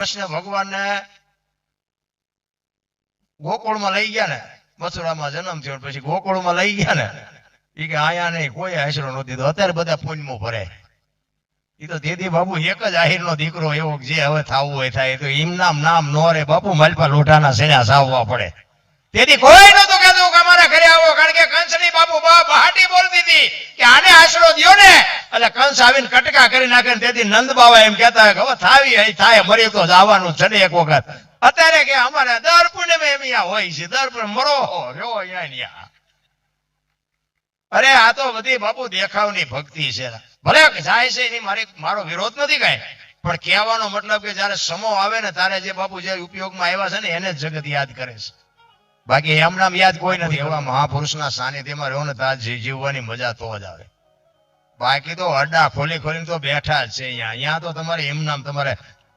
કૃષ્ણ ભગવાનને ગોકુળમાં લઈ ગયા ને, મથુરામાં જન્મ થયો પછી ગોકુળમાં લઈ ગયા ને, એ કે આયા નહીં કોઈ આશરો નથી દીધો. અત્યારે બધા પુણ્યમાં ભરે. એ તો દેદી બાપુ એક જ આહિરનો દીકરો એવો જે હવે થાવું હોય થાય. તો એમનામ નામ નો રે બાપુ, માલપા લોટાના સેના સાવવા પડે. તેથી કોઈ નતું કહેતું કે અમારા ઘરે આવો, કારણ કે કંસની બાપુ બહાટી બોલતી હતી કે આને આશરો દ્યો ને, એટલે કંસ આવીને કટકા કરી નાખે. તેથી નંદ બાવા એમ કહેતા કે હવે થાવી થાય, મરી તો જવાનું છે ને એક વખત. અત્યારે કે અમારે દર પૂર્ણિમે એમ હોય છે, દર પૂર્ણિમે મરો રહ્યો અહીંયા. અરે આ તો બધી બાપુ દેખાવની ભક્તિ છે. ભલે જાય છે એની મારો વિરોધ નથી કઈ, પણ કહેવાનો મતલબ કે જયારે સમો આવે ને ત્યારે જે બાપુ જે ઉપયોગમાં આવ્યા છે ને એને જ જગત યાદ કરે છે. બાકી એમ નામ યાદ કોઈ નથી. એવા મહાપુરુષના સાનિધ્યમાં રહો ને ત્યાં જીવવાની મજા તો જ આવે. બાકી તો અડ્ડા ખોલી ખોલીને તો બેઠા જ છે અહીંયા તો તમારે એમ નામ તમારે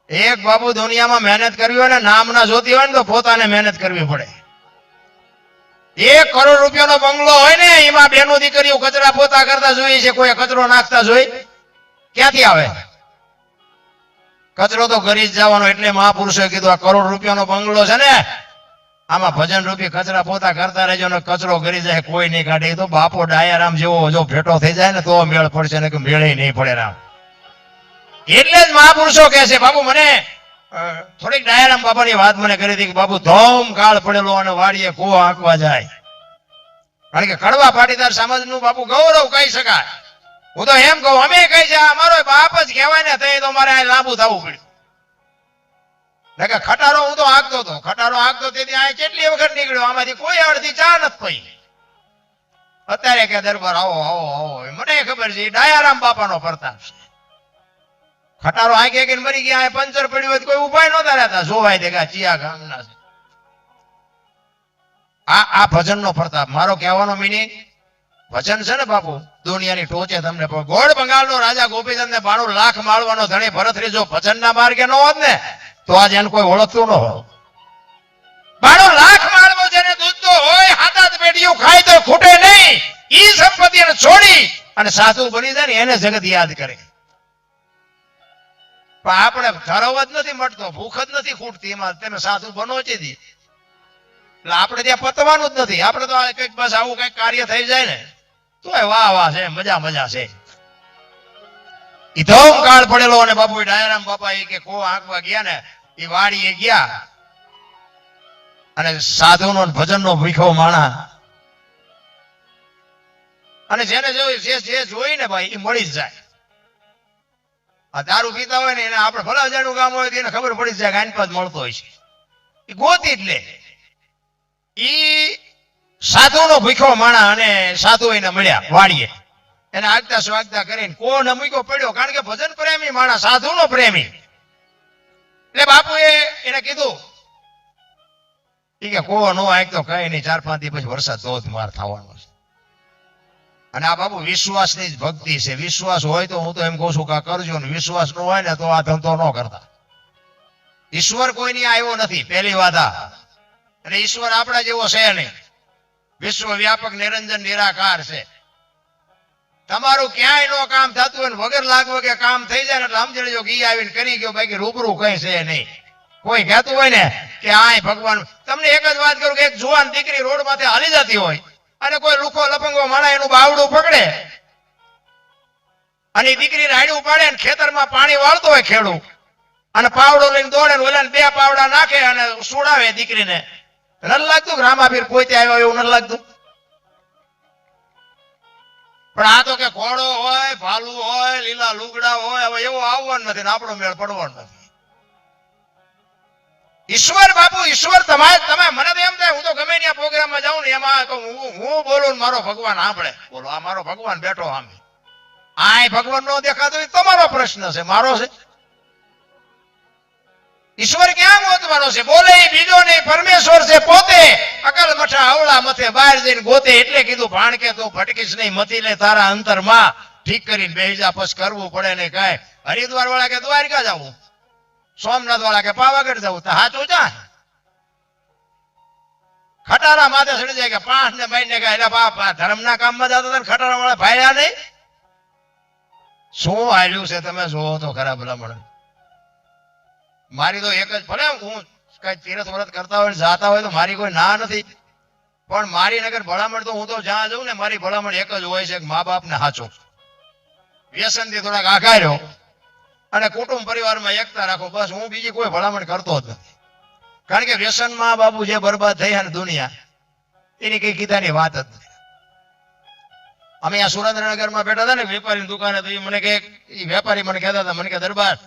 એક બાપુ દુનિયામાં મહેનત કરવી હોય ને, નામ ના જોતી હોય ને તો પોતાને મહેનત કરવી પડે. 1 કરોડ રૂપિયાનો બંગલો હોય ને, એમાં બેનો દીકરીઓ કચરા પોતા કરતા જોઈએ છે, કોઈ કચરો નાખતા જોઈ ક્યાંથી આવે? કચરો તો ઘરી જ જવાનો. એટલે મહાપુરુષોએ કીધું આ કરોડ રૂપિયાનો બંગલો છે ને, આમાં ભજન રૂપી કચરા પોતા કરતા રહેજો ને કચરો ઘરી જાય કોઈ નહીં કાઢે. તો બાપો ડાયારામ જેવો જો ભેટો થઈ જાય ને તો મેળ પડશે, ને કે મેળે નહીં પડે રામ. એટલે જ મહાપુરુષો કહે છે. બાપુ મને થોડીક ડાયારામ બાપાની વાત મને કરી હતી કે બાપુ ધોમ કાળ પડેલો અને વાડીએ કૂવો આંકવા જાય. કારણ કે કડવા પાટીદાર સમાજનું બાપુ ગૌરવ કહી શકાય. હું તો એમ કહું, અમે કહી છે અમારો બાપ જ કહેવાય ને, તો મારે આ લાંબુ થવું પડ્યું. ખટારો હું તો હાંકતો હતો, ખટારો હાંકતો તેથી આ કેટલી વખત નીકળ્યો, આમાંથી કોઈ અડધી ચા નથી પડી. અત્યારે કે દરબાર આવો આવો આવો, મને ખબર છે ડાયારામ બાપાનો પ્રતાપ છે. ખટારો આંકે કે મરી ગયા, પંચર પડ્યું હોય કોઈ ઉપાય નહોતા રહેતા, જોવાય દે કે ચિયા ગામના છે. આ ભજનનો પ્રતાપ. મારો કહેવાનો મિનિંગ ભજન છે ને બાપુ દુનિયાની ટોચે તમને. ગોળ બંગાળનો રાજા ગોપીચંદ ને 92 લાખ માળવાનો ધણી ભરતરી જો ભજનના માર્ગે ન હોત ને તો આજે એને કોઈ ઓળખતું ન હોત. 92 લાખ માળવો જેને દૂધ હોય, 7 પેઢીઓ ખાય તો ખૂટે નહીં, ઈ સંપત્તિને છોડી અને સાધુ બની જાય ને એને જગત યાદ કરે. પણ આપણે ધરવ જ નથી મળતો, ભૂખ જ નથી ખૂટતી, એમાં તમે સાધુ બનો છે. એટલે આપણે ત્યાં પતવાનું જ નથી. આપણે તો કઈક બસ આવું કઈક કાર્ય થઈ જાય ને તો વાહ વાહ છે, મજા મજા છે. ધોમ કાળ પડેલો અને બાપુ ડાયારામ બાપા એ કે કો આંકવા ગયા ને, એ વાડીએ ગયા અને સાધુનો ભજનનો ભીખો માણા. અને જેને જોયું જે જોઈ ને ભાઈ એ મળી જ જાય. આ દારૂ પીતા હોય ને એને આપણે ભલા અજાણું ગામ હોય એને ખબર પડી જાય કે આની પાસે મળતો હોય છે, એ ગોતી જ લે. ઈ સાધુનો ભીખો માણા અને સાધુ એને મળ્યા વાડીએ, એને આગતા સ્વાગતા કરીને કોને મૂક્યો પડ્યો. કારણ કે ભજન પ્રેમી માણસ, સાધુનો પ્રેમી. એટલે બાપુએ એને કીધું કે કો નો આગ તો કઈ નહીં, 4-5 દી પછી વરસાદ ધોધમાર થવાનો છે. અને આ બાપુ વિશ્વાસની જ ભક્તિ છે. વિશ્વાસ હોય તો હું તો એમ કહું છું કે કરજો, ને વિશ્વાસ ન હોય ને તો આ ધંધો ન કરતા. ઈશ્વર કોઈની આવ્યો નથી પહેલી વાત આ. અને ઈશ્વર આપણા જેવો છે નહીં. વિશ્વ વ્યાપક નિરંજન નિરાકાર છે. તમારું ક્યાંય નો કામ થતું હોય ને વગર લાગવું કે કામ થઈ જાય ને એટલે સમજી લેજો ઘી આવીને કરી ગયો, બાકી રૂબરૂ કઈ છે નહીં. કોઈ કહેતું હોય ને કે આ ભગવાન, તમને એક જ વાત કરું કે એક જુવાન દીકરી રોડ માંથી હાલી જતી હોય અને કોઈ લુખો લપંગો માણા એનું બાવડું પકડે અને દીકરી રાયડું પાડે ને ખેતરમાં પાણી વાળતો હોય ખેડૂ અને પાવડો લઈને દોડે ને ઓલાને 2 પાવડા નાખે અને સુડાવે દીકરીને, નથી લાગતું કે રામાપીર પોતે આવ્યો એવું નથી લાગતું? પણ આ તો કે ઘોડો હોય, ભાલું હોય, લીલા લુગડા હોય, હવે એવો આવવાનું નથી ને આપણો મેળ પડવાનો નથી. ઈશ્વર બાપુ ઈશ્વર તમે મને તો એમ થાય હું તો ગમે ત્યાં પ્રોગ્રામમાં જાઉં ને એમાં હું બોલું મારો ભગવાન સાંભળે. બોલો આ મારો ભગવાન બેઠો સામે. આ ભગવાન નો દેખાતો તમારો પ્રશ્ન છે, મારો છે? ઈશ્વર ક્યાં ગોતવાનો છે? બોલે બીજો નહીં, પરમેશ્વર છે પોતે. અકલ મઠા અવળા મથે બહાર જઈને ગોતે. એટલે કીધું ભાણકે તું ભટકીશ નહીં, મતી લે તારા અંતરમાં, ઠીક કરીને બેહી જા, પછી કરવું પડે નહીં કાંઈ. હરિદ્વાર વાળા કે દ્વારકા જવું, સોમનાથ વાળા કે પાવાગઢ જવું, તો હાચું જા. ખટારા માથે ચડી જાય કે 5 ને મહિને કે એટલે બાપા ધર્મના કામમાં જતા હતા ખટારા વાળા ભાયા નહીં. શું હાલ્યું છે તમે જોવો તો ખરા ભલા મળે. મારી તો એક જ, ભલે હું કઈ તીરથ વ્રત કરતા હોય જાતા હોય તો મારી કોઈ ના નથી, પણ મારી નગર ભલામણ તો હું તો જ્યાં જઉં ને મારી ભલામણ એક જ હોય છે કે મા બાપ ને હાચો, વ્યસનથી થોડાક આઘાર્યો અને કુટુંબ પરિવારમાં એકતા રાખો, બસ. હું બીજી કોઈ ભલામણ કરતો જ નથી. કારણ કે વ્યસનમાં બાપુ જે બરબાદ થઈ ને દુનિયા, એની કઈ કીધાની વાત જ નથી. અમે આ સુરેન્દ્રનગરમાં બેઠા હતા ને વેપારીની દુકાને, તો મને કે વેપારી મને કહેતા હતા, મને કે દરબાર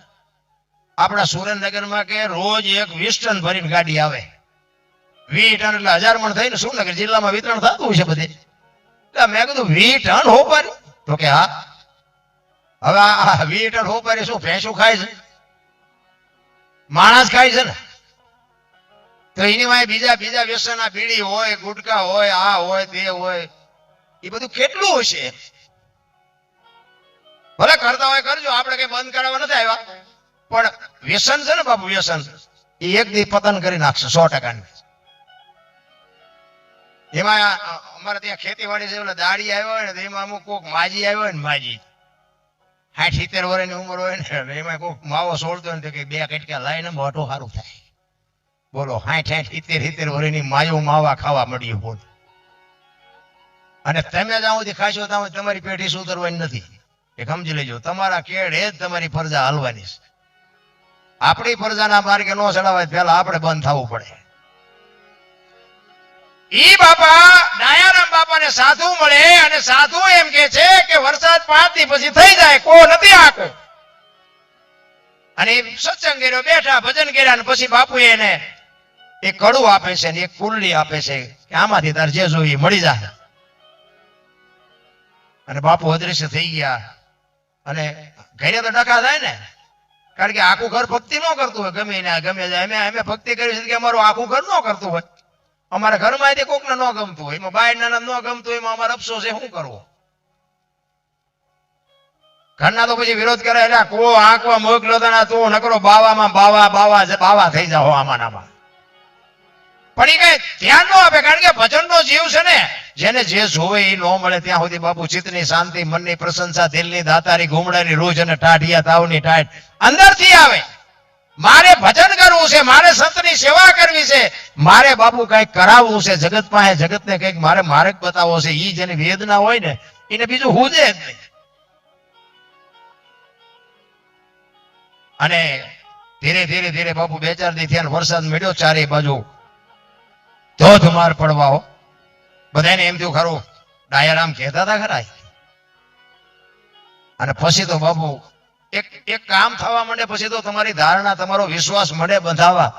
આપણા સુરેન્દ્રનગરમાં કે રોજ એક 20 ટન ભરીને ગાડી આવે, 20 ટન એટલે 1000 મણ થઈને સુરેન્દ્રનગર જિલ્લામાં વિતરણ થતું હોય છે બધે. મેં કીધું 20 ટન હોપારી? તો કે હા. હવે આ 20 ટન હોપારી શું ભેંસું ખાય છે? માણસ ખાય છે ને. તો એની વાય બીજા વ્યસન, આ બીડી હોય, ગુટકા હોય, આ હોય, તે હોય, એ બધું કેટલું હશે? ભલે કરતા હોય કરજો, આપણે કઈ બંધ કરાવવા નથી આવ્યા, પણ વ્યસન છે ને બાપુ, વ્યસન એ એક દી પતન કરી નાખશે 100%. એમાં અમારે ત્યાં ખેતીવાડી છે, દાડી આવ્યો હોય ને એમાં અમુક કોક માજી આવ્યો હોય ને, માજી 60-70 વર્ષની ઉંમર હોય ને, એમાં કોક માવો સોળતો હોય ને કે 2 કટકા લાવીને મોઢું સારું થાય. બોલો 60-70 વર્ષની માયો માવા ખાવા મળ્યું બોલ. અને તમે જાઓ ખાશો તો તમારી પેઢી સુધરવાની નથી. એ સમજી લેજો, તમારા કેડે જ તમારી પ્રજા હાલવાની છે. આપણી પ્રજાના માર્ગે ન ચડાવાય પેલા આપણે બંધ થવું પડે. ઈ બાપા દયારામ બાપાને સાધુ મળે અને સાધુ એમ કે છે કે વરસાદ 5 દી પછી થઈ જાય, કો નથી આકો. અને સત્સંગ કર્યો, બેઠા ભજન કર્યા, અને પછી બાપુ એને એક કડું આપે છે ને એક કુંડલી આપે છે કે આમાંથી તાર જે જોઈએ મળી જાય. અને બાપુ અદ્રશ્ય થઈ ગયા. અને ઘરે તો ડખા થાય ને, કારણ કે આખું ઘર ભક્તિ ન કરતું હોય, ગમે ને ગમે જાય. અમે ભક્તિ કરી છે કે અમારું આખું ઘર ન કરતું હોય, અમારા ઘરમાં કોકને ન ગમતું હોય, એમાં બાય નાના ન ગમતું હોય, એમાં અમારો અફસોસ છે, શું કરવો? ઘરના તો પછી વિરોધ કરે, એટલે કો આંકવા મોકલો તું નકરો બાવામાં બાવા થઈ જાઓ આમાં. પણ એ કઈ ધ્યાન ન આપે, કારણ કે ભજનનો જીવ છે ને, જેને જે જોવે એ ન મળે ત્યાં સુધી બાપુ ચિત્તની શાંતિ, મનની પ્રશંસા, દિલની દાતારી, ઘૂમડાની રૂજ અને ટાઢિયા તાવની ટાઢ અંદરથી આવે. મારે ભજન કરવું છે, મારે સંતની સેવા કરવી છે, મારે બાપુ કઈક કરાવવું છે જગત પાસે, જગતને કઈક મારે માર્ગ બતાવવો છે. ઈ જેની વેદના હોય ને એને બીજું હુજે જ નહીં. અને ધીરે ધીરે બાપુ 2-4 દી થયા, વરસાદ મળ્યો ચારે બાજુ ધોધમાર પડવાઓ. બધાને એમ થયું ખરું ડાયારામ કહેતા હતા ખરા. અને પછી તો બાપુ એક કામ થવા માંડે, પછી તો તમારી ધારણા, તમારો વિશ્વાસ મળે બંધાવા.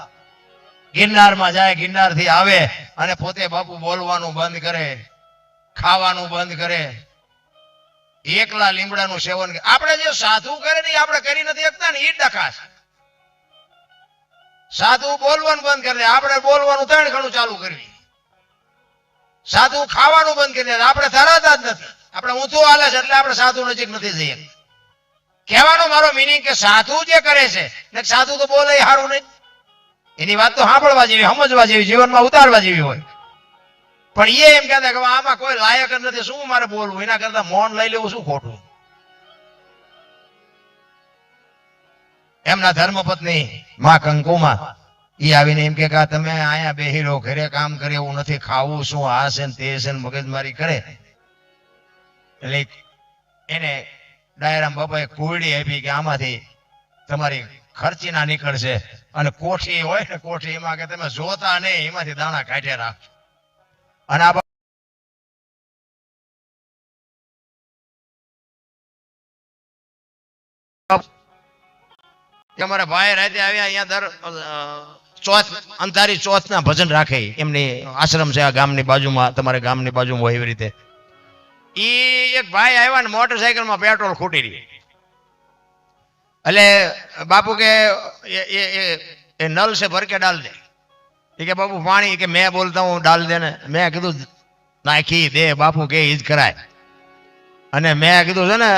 ગિરનારમાં જાય, ગિરનાર થી આવે અને પોતે બાપુ બોલવાનું બંધ કરે, ખાવાનું બંધ કરે, એકલા લીમડાનું સેવન કરે. આપણે જે સાધુ કરે ને આપણે કરી નથી શકતા ને, એ ડખાશ. સાધુ બોલવાનું બંધ કરી દે, આપણે બોલવાનું 3 ગણું ચાલુ કરવી. સાધુ ખાવાનું બંધ કરી દે, આપણે ધરાતા જ નથી. આપણે ઊંધું હાલે છે એટલે આપણે સાધુ નજીક નથી જઈએ. કહેવાનો મારો મિનિંગ કે સાધુ જે કરે છે ને, સાધુ તો બોલે સારું નહીં, એની વાત તો સાંભળવા જેવી, સમજવા જેવી, જીવનમાં ઉતારવા જેવી હોય. પણ એ એમ કહેતા કે આમાં કોઈ લાયક જ નથી, શું મારે બોલવું? એના કરતા મૌન લઈ લેવું શું ખોટું? એમના ધર્મપત્ની માં કંકુમાં ઈ આવીને એમ કે તમે અહીંયા બેહી રહો, ઘરે કામ કરે એવું નથી, ખાવું શું, આ છે ને તે છે ને મગજમારી કરે. એટલે એને ડાયારામ બાપાએ કોયડી આપી કે આમાંથી તમારી ખર્ચી ના નીકળશે, અને કોઠી હોય ને કોઠી, એમાં કે તમે જોતા નહીં, એમાંથી દાણા કાઢ્યા રાખજો. અને આ અમારા ભાઈ રાતે આવ્યા અહીંયા દર ચોથ, અંધારી ચોથ ના ભજન રાખે. એમની આશ્રમ છે આ ગામની બાજુમાં, તમારે ગામની બાજુમાં હોય એવી રીતે. ઈ એક ભાઈ આવ્યા ને મોટરસાયકલમાં પેટ્રોલ ખૂટી રહી. એટલે બાપુ કે એ નલ છે ભર કે ડાલ દે. એ કે બાપુ પાણી, કે મેં બોલતા હું ડાલ દે ને. મેં કીધું નાખી દે બાપુ, કે ઈ જ કરાય. અને મેં કીધું છે ને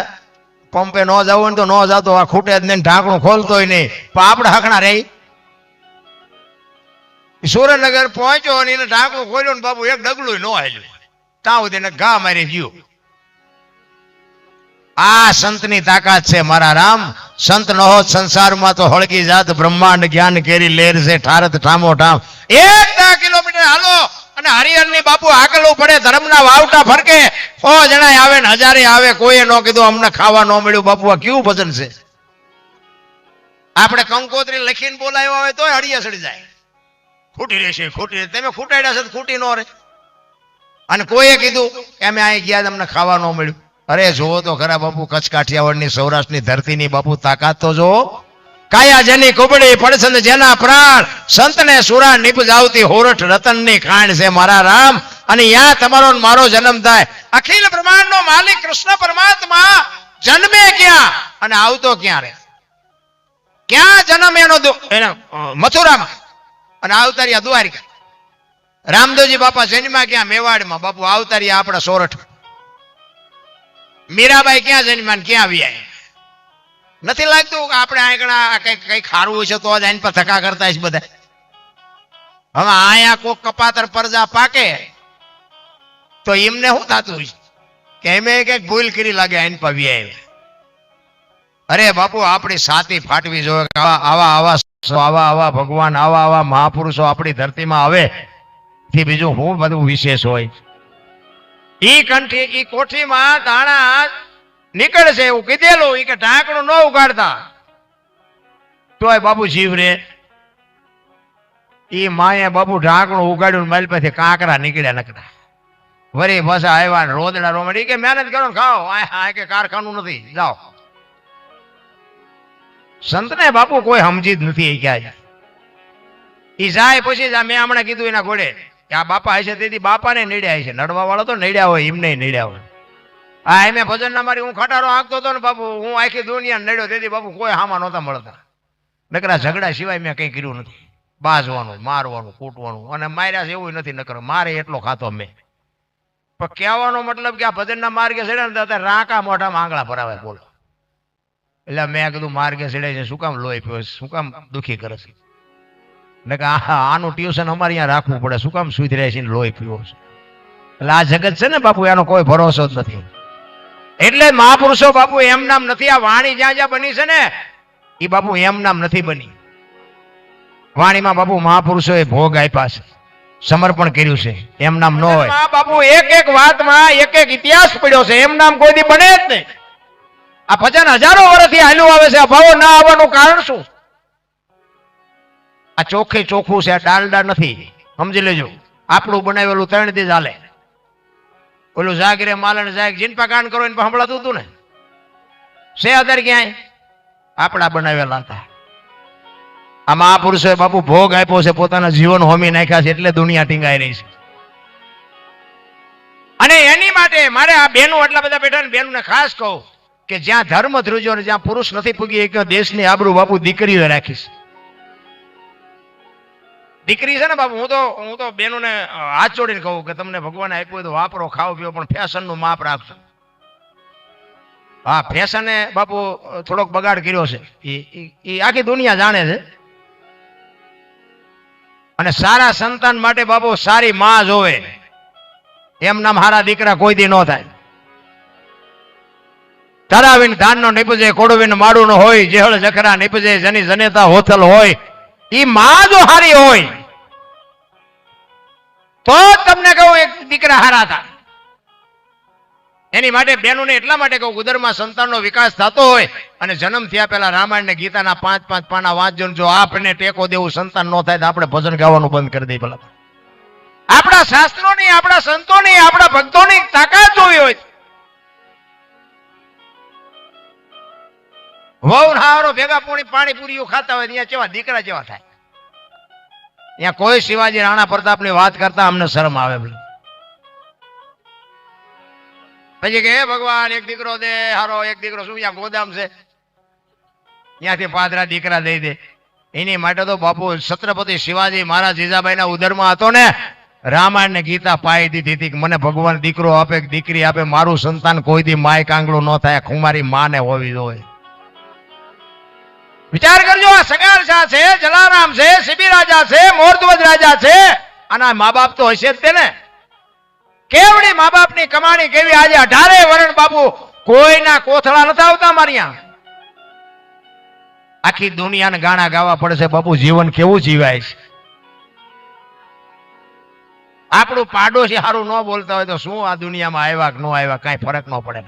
પંપે ન જવું તો ન જતો, આ ખૂટે જ નહીં, ઢાંકણું ખોલતોય નહીં, પણ આપણે હકણા રહી. સુરેન્દ્રનગર પહોંચ્યો અને એને ઢાંકણું ખોલ્યું ને બાપુ એક ડગલું ન હાલ્યું, ત્યાં સુધી ઘા મારી ગયું. આ સંતની તાકાત છે મારા રામ. સંત ન હોત સંસારમાં તો હળગી જાત બ્રહ્માંડ જ્ઞાન કેરી લેર છે ઠારત ઠામો ઠામ. 1 કિલોમીટર હાલો અને હરિહરની બાપુ આગળવું પડે, ધર્મના વાવટા ફરકે, 100 જણા આવે ને 1000 આવે, કોઈએ ન કીધું અમને ખાવા ન મળ્યું. બાપુ આ કેવું ભજન છે. આપણે કંકોત્રી લખીને બોલાવ્યા હોય તો હળિયા સડી જાય, ખૂટી રહેશે ખૂટી. તમે ખૂટાડ્યા છે ખૂટી ન રહે. અને કોઈએ કીધું કે અમે અહીં ગયા અમને ખાવા ન મળ્યું. અરે જોવો તો ખરા બાપુ, કચ્છ કાઠિયાવાડની સૌરાષ્ટ્રની ધરતીની બાપુ તાકાત તો જોવો. કાયા જેની કુબડી પડછંદ જેના પ્રાણ, સંતને સુરા નિપજાવતી હોરઠ રતનની ખાણ છે મારા રામ. અને ત્યાં તમારો મારો જન્મ થાય. અખિલ બ્રહ્માંડનો માલિક કૃષ્ણ પરમાત્મા જન્મે ક્યાં અને આવતો ક્યાં રે? ક્યાં જન્મ એનો? મથુરામાં અને આવતારિયા દ્વારિકા. રામદેવજી બાપા જન્મા ક્યાં? મેવાડમાં. બાપુ આવતારિયા આપણા સોરઠ. મીરાબાઈ ક્યાં જન્મા ને ક્યાં આવ્યા? નથી લાગતું કે આપણે આગળ કઈ ખારું છે તો જ આની પર થકા કરતા છે બધા. હવે આયા કોક કપાતર પરજા પાકે તો એમને શું થતું હોય કે એમે કઈક ભૂલ કરી લાગે આની પર વ્યાય. અરે બાપુ આપણી છાતી ફાટવી જોઈએ. આવા ભગવાન આવા મહાપુરુષો આપણી ધરતીમાં આવે થી બીજું હું બધું વિશેષ હોય. ઈ કંઠી ઈ કોઠીમાં દાણા નીકળશે એવું કીધેલું. ઈ કે ઢાંકણું ન ઉગાડતા તોય બાપુ જીવ રે. ઈ માએ બાપુ ઢાંકણું ઉગાડ્યું, મારી પાસે કાંકરા નીકળ્યા નકરા. વરી પાછા આવ્યા ને રોદડા રોમડી કે મહેનત કરો ને ખાઓ. આ કે કારખાનું નથી, જાઓ. સંતને બાપુ કોઈ સમજી જ નથી. ક્યાં ઈ જાય પછી મેં હમણાં કીધું એના ઘોડે કે આ બાપા હશે તેથી બાપાને નડ્યા છે. નડવા વાળો તો નડ્યા હોય, એમને નડ્યા હોય. હા એમે ભજન ના મારી હું ખટારો હાંકતો હતો ને બાપુ, હું આખી દુનિયા નડ્યો તેથી બાપુ કોઈ હામાં નહોતા મળતા. નકરા ઝઘડા સિવાય મેં કઈ કર્યું નથી. બાજવાનું, મારવાનું, કૂટવાનું, અને માર્યા છે એવું નથી. નકર મારે એટલો ખાતો મેં. પણ કહેવાનો મતલબ કે આ ભજનના માર્ગે ચડ્યા ને ત્યારે રાંકા મોઢામાં આંગળા ભરાવે. બોલો. એટલે મેં કીધું માર્ગે ચડે છે શું કામ લોહી પીવે, શું કામ દુઃખી કરે છે? ને કે આનું ટ્યુશન અમારે અહીંયા રાખવું પડે, શું કામ સુધરે છે લોહી પીવો છે? એટલે આ જગત છે ને બાપુ, એનો કોઈ ભરોસો જ નથી. એટલે મહાપુરુષો બાપુ એમ નામ નથી. આ વાણી જ્યાં જ્યાં બની છે ને એ બાપુ એમ નામ નથી બની. વાણીમાં બાપુ મહાપુરુષોએ ભોગ આપ્યા છે, સમર્પણ કર્યું છે. એમ નામ ન હોય બાપુ. એક વાતમાં એક ઇતિહાસ પડ્યો છે. એમ નામ કોઈ દી બને જ નહીં. આ ભજન હજારો વર્ષથી હાલ્યું આવે છે. આ ભાવો ના આવવાનું કારણ શું? આ ચોખ્ખે ચોખ્ખું છે, આ ડાલડા નથી. સમજી લેજો. આપણું બનાવેલું 3 દી ચાલે. ઓલું જાગરે માલણ જાગ જીનપા કાન કરો એને સંભળાતું હતું ને. છે અત્યારે ક્યાંય? આપણા બનાવેલા હતા. આ મહાપુરુષોએ બાપુ ભોગ આપ્યો છે, પોતાના જીવન હોમી નાખ્યા છે, એટલે દુનિયા ટીંગાઈ રહી છે. અને એની માટે મારે આ બહેનો આટલા બધા બેઠા ને બહેનોને ખાસ કહું કે જ્યાં ધર્મ ધ્રુજો ને જ્યાં પુરુષ નથી પૂગી એક દેશની આબરૂ બાપુ દીકરીઓ રાખીશ. દીકરી છે ને બાપુ, હું તો બહેનોને હાથ જોડીને કહું કે તમને ભગવાને આપ્યું હોય તો વાપરો, ખાઓ પીઓ, પણ ફેશનનું માપ રાખજો. હા, ફેશને બાપુ થોડોક બગાડ કર્યો છે, એ આખી દુનિયા જાણે છે. અને સારા સંતાન માટે બાપુ સારી માં જોવે. એમ નામ હારા દીકરા કોઈ દી ન થાય. તરાવીને ધાન નો નીપજે, કોડવીને માડું નો હોય, જેહળ જખરા નીપજે, જેની જનેતા હોથલ હોય, ઈ માં જો હારી હોય તો તમને કહું એક દીકરા હારા હતા. એની માટે બહેનોને એટલા માટે કહું, ઉદરમાં સંતાનનો વિકાસ થતો હોય અને જન્મ થયા પહેલા રામાયણ ને ગીતાના 5-5 પાના વાંચજો. જો આપણે ટેકો દેવું સંતાન ન થાય તો આપણે ભજન ગાવાનું બંધ કરી દઈએ. ભલા આપણા શાસ્ત્રોની, આપણા સંતોની, આપણા ભક્તોની તાકાત જોવી હોય. વહુ હારો ભેગા પાણીપુરીઓ ખાતા હોય ત્યાં કેવા દીકરા જેવા થાય. ત્યાં કોઈ શિવાજી રાણા પ્રતાપની વાત કરતા અમને શરમ આવે. પછી કે હે ભગવાન એક દીકરો દે, હારો એક દીકરો. શું ત્યાં ગોદામ છે? ત્યાંથી પાદરા દીકરા દઈ દે. એની માટે તો બાપુ છત્રપતિ શિવાજી મહારાજ જીજાબાઈના ઉદરમાં હતો ને, રામાયણ ને ગીતા પાઈ દીધી હતી કે મને ભગવાન દીકરો આપે કે દીકરી આપે, મારું સંતાન કોઈ દી માય કાંગળું ન થાય, ખુમારી માને હોવી જોઈએ. વિચાર કરજો. આ સગાર શાહ છે, જલારામ છે, શિબી રાજા છે, મોરધ્વજ રાજા છે. આના મા બાપ તો હશે જ તેને. કેવડી મા બાપની કમાણી કેવી! આજે 18 વર્ષ બાપુ કોઈના કોથળા નથી આવતા મારી આખી દુનિયાને ગાણા ગાવા પડશે બાપુ. જીવન કેવું જીવાય છે? આપણું પાડોશી સારું ન બોલતા હોય તો શું આ દુનિયામાં આવ્યા કે ન આવ્યા કઈ ફરક ન પડે.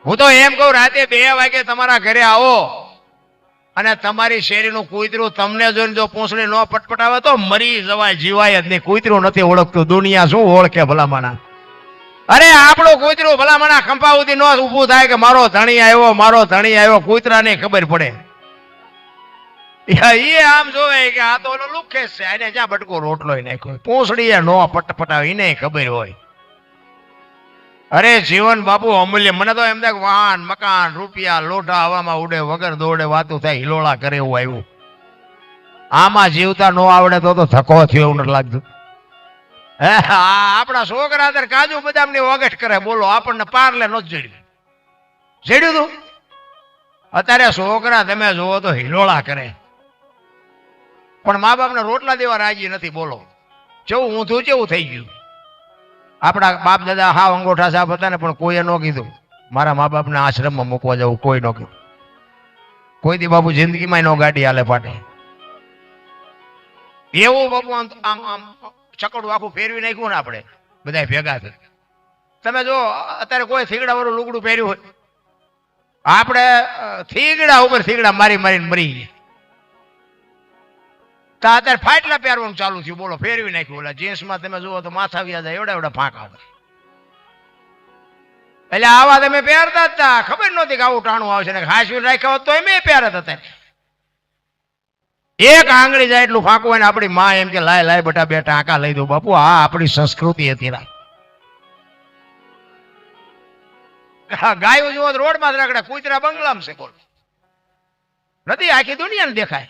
હું તો એમ કહું, રાતે 2 વાગે તમારા ઘરે આવો અને તમારી શેરીનું કૂતરું તમને જોઈને જો પૂંછડી ન પટપટાવે તો મરી જવાય, જીવાય જ નહીં. કૂતરું નથી ઓળખતું, દુનિયા શું ઓળખે ભલામણા? અરે આપણું કૂતરું ભલામણા ખંભા સુધી ન ઊભું થાય કે મારો ધણી આવ્યો, મારો ધણી આવ્યો. કૂતરાને ખબર પડે. એ આમ જોવે કે આ તો ઓલો લુખેસ છે, એને જ્યાં બટકો રોટલો નાખ્યો. પૂંછડી એ નો પટપટાવે એને ખબર હોય. અરે જીવન બાપુ અમૂલ્ય. મને તો એમ થાય વાહન મકાન રૂપિયા લોઢા હવામાં ઉડે, વગર દોડે વાતું થાય, હિલોળા કરે એવું આવ્યું. આમાં જીવતા ન આવડે તો ધક્કો થયો એવું નથી લાગતું. આપણા છોકરા અત્યારે કાજુ બદામ ની વગટ કરે. બોલો, આપણને પાર્લે નો જડ્યું. જડ્યું તું? અત્યારે છોકરા તમે જોવો તો હિલોળા કરે, પણ મા બાપને રોટલા દેવા રાજી નથી. બોલો જેવું ઊંધું જેવું થઈ ગયું. આપણા બાપ દાદા હાવ અંગોઠા સાહેબ હતા ને, પણ કોઈએ ન કીધું મારા મા બાપને આશ્રમમાં મૂકવા જવું. કોઈ ન કીધું. કોઈ દી બાપુ જિંદગીમાં નો ગાડી હાલે પાટે. એવું બાપુ આમ આમ ચકડું આખું ફેરવી નાખ્યું ને આપણે બધા ભેગા થઈ. તમે જો અત્યારે કોઈ થીગડા વાળું લુગડું પહેર્યું હોય, આપણે થીગડા ઉપર થીગડા મારી મારીને મરી ગયા. અત્યારે ફાટલા પહેરવાનું ચાલુ થયું. બોલો, ફેરવી નાખ્યું. ઓલા જીન્સમાં તમે જુઓ તો માથા વ્યા જાય એવડા એવડા ફાંક આવે. એટલે આવા તમે પહેરતા હતા, ખબર નહોતી કે આવું ટાણું આવશે ને. હાસવી રાખ્યા હોત તો એમ પહેરત હતા. એક આંગળી જાય એટલું ફાંકવું હોય ને આપણી માં એમ કે લાય લાય બેટા બે ટાંકા લઈ દો. બાપુ આ આપણી સંસ્કૃતિ હતી. ગાયો જુઓ રોડમાં જ રખડે, કૂતરા બંગલામાં છે. બોલ, નથી આખી દુનિયાને દેખાય.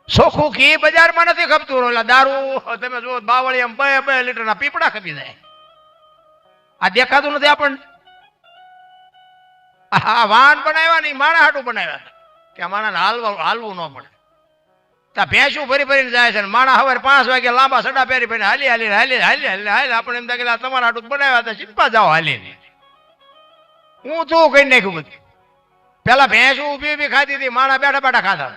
સોખું ઘી બજારમાં નથી ખપતું. ઓલા દારૂ તમે જુઓ બાવળિયામાં 2 લીટરના પીપડા ખપી જાય. આ દેખાતું નથી આપણને. આ વાહન બનાવ્યા નહીં, માણા હાટું બનાવ્યા કે માણાને હાલવું ન પડે. ત્યાં ભેંસું ફરી ફરીને જાય છે. માણા સવારે 5 વાગે લાંબા સડા પહેરી ફરીને હાલી હાલી હાલી હાલી હાલી હાલી. આપણે એમ થાય કે તમારા હાટું બનાવ્યા હતા, ચીપા જાઓ હાલીને. હું તું કઈ નાખ્યું બધું. પેલા ભેંસું ઊભી ઊભી ખાતી હતી, માણા બેઠા બેઠા ખાતા.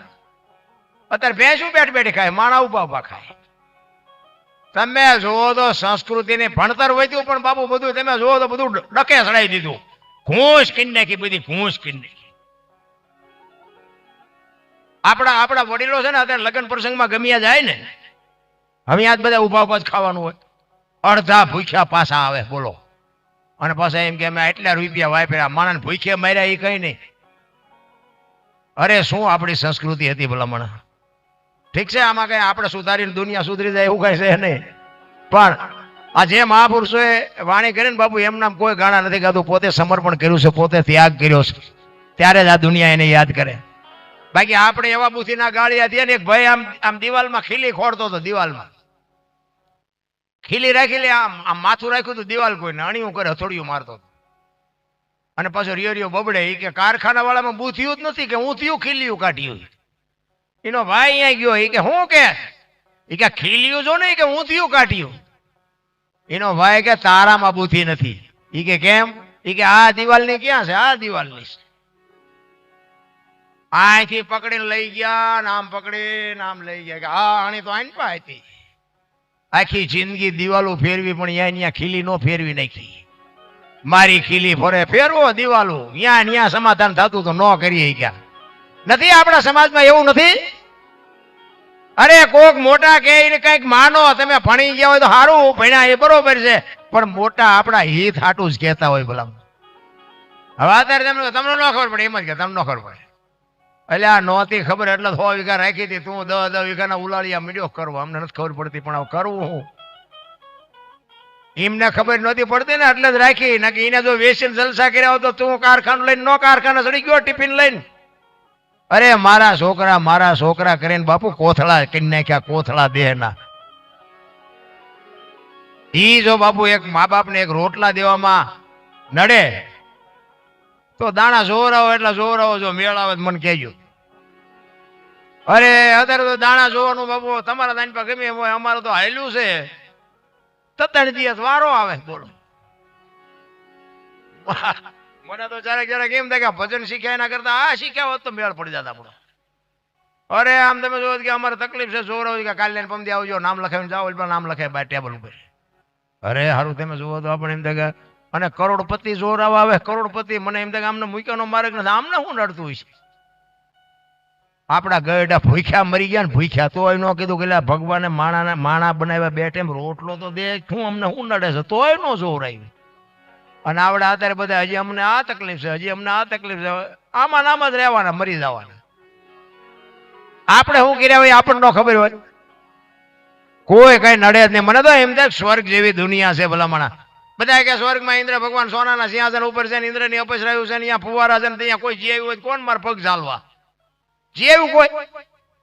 અત્યારે ભેંસું બેઠ બેઠી ખાય, માણા ઉભા ઉભા ખાય. તમે જોવો તો સંસ્કૃતિની ભણતર વધ્યું, પણ બાપુ બધું તમે જોવો તો બધું ડકે સડાઈ દીધું. ઘૂંસ કરી નાખી, બધી ઘૂંસ કરી નાખી. આપણા વડીલો છે ને અત્યારે લગ્ન પ્રસંગમાં ગમ્યા જાય ને, હવે આજ બધા ઉભા ઉભા જ ખાવાનું હોય. અડધા ભૂખ્યા પાછા આવે. બોલો, અને પાછા એમ કે અમે એટલા રૂપિયા વાપર્યા. માણસ ભૂખ્યા માર્યા એ કઈ નહીં. અરે શું આપણી સંસ્કૃતિ હતી ભલામણ. ઠીક છે, આમાં કઈ આપણે સુધારીને દુનિયા સુધરી જાય એવું કઈ છે નહીં. પણ આ જે મહાપુરુષોએ વાણી કરી ને બાપુ, એમ નામ કોઈ ગાણા નથી ગાતું. પોતે સમર્પણ કર્યું છે, પોતે ત્યાગ કર્યો છે, ત્યારે જ આ દુનિયા એને યાદ કરે. બાકી આપણે એવા બુથીના ગાળિયા થયા ને. એક ભાઈ આમ આમ દિવાલમાં ખીલી ખોડતો હતો. દિવાલમાં ખીલી રાખી આમ આમ માથું રાખ્યું હતું દિવાલ, કોઈને અણીયું કરે, હથોડિયું મારતો હતો. અને પાછો રિયો બબડે. એ કે કારખાના વાળામાં બુથિયું જ નથી કે હું થયું ખીલિયું કાઢ્યું. એનો ભાઈ અહીંયા ગયો. એ કે હું કે ખીલિયું જો ને કે હું થયું કાઢ્યું. એનો ભાઈ કે તારામાં બુથિ નથી. એ કે કેમ? એ કે આ દિવાલની ક્યાં છે? આ દિવાલની છે. અહીંથી પકડીને લઈ ગયા, નામ પકડી નામ લઈ ગયા કે હા આણી તો આઈને પા હતી. આખી જિંદગી દિવાલો ફેરવી, પણ અહીંયા ખીલી નો ફેરવી નાખી. મારી ખીલી ફરે ફેરવો દિવાલો. ત્યાં સમાધાન થતું તો ન કરીએ ક્યાં. નથી આપણા સમાજમાં એવું નથી. અરે કોક મોટા કે કઈક માનો, તમે ભણી ગયા હોય તો સારું, ભણ્યા એ બરોબર છે, પણ મોટા આપણા હિત હાટું જ કહેતા હોય. ભલા હવે અત્યારે તમને ન ખબર પડે, એમ જ કે તમને ન ખબર પડે. એટલે આ નહોતી ખબર એટલે 100 વીઘા રાખી હતી. તું 10 વીઘાના ઉલાળિયા મીડિયો કરવા. અમને નથી ખબર પડતી, પણ હવે કરવું હું? એમને ખબર નહોતી પડતી ને એટલે જ રાખી. ને એને જો વેચીને જલસા કર્યા હોય તો તું કારખાનું લઈને નો કારખાના ચડી ગયો ટિફિન લઈને. અરે મારા છોકરા કરીને બાપુ કોથળા કરી નાખ્યા, કોથળા દેહના. ઈ જો બાપુ એક મા બાપને એક રોટલા દેવામાં નડે તો દાણા જોરાવો એટલે જોરાવો. જો મેળ આવે મને કહેજો. અરે અત્યારે તો દાણા જોવાનું બાપુ તમારા દાન પર ગમે એમ હોય. અમારે તો હાલ્યું છે 3 દિવસ વારો આવે. બોલો, મને તો ક્યારેક એમ થાય કે ભજન શીખ્યા એના કરતા આ શીખ્યા હોત તો મેળ પડી જતા આપણો. અરે આમ તમે જોવો કે અમારે તકલીફ છે, જોર હોય કે કાલે પમદી આવજો, નામ લખાવીને જાઓ, નામ લખાય બાય ટેબલ ઉપર. અરે સારું તમે જુઓ તો આપણે એમ થાય કે અને કરોડપતિ જોર આવે, કરોડપતિ મને એમ થાય કે આમને મૂક્યાનો માર્ગ નથી, આમને શું નડતું હોય છે? આપણા ગયડા ભૂખ્યા મરી ગયા ને ભૂખ્યા, તોય ન કીધું કે ભગવાને માણા બનાવ્યા, બે ટાઈમ રોટલો તો દે, શું અમને શું નડે છે? તોય ન જોર આવી. અને આવડા અત્યારે બધા હજી અમને આ તકલીફ છે, હજી અમને આ તકલીફ છે, આમાં નામ જ રહેવાના, મરી જવાના. આપણે શું કર્યા હોય આપણને ખબર હોય, કોઈ કઈ નડે જ નહીં. મને તો એમ થાય સ્વર્ગ જેવી દુનિયા છે ભલામણા. બધા કે સ્વર્ગમાં ઇન્દ્ર ભગવાન સોનાના સિંહાસન ઉપર છે, ઇન્દ્રની અપસરાયું છે, અહીંયા ફુવારા છે, ત્યાં કોઈ જીવ્યું હોય કોણ માર પગ ચાલવા જીવ્યું કોઈ?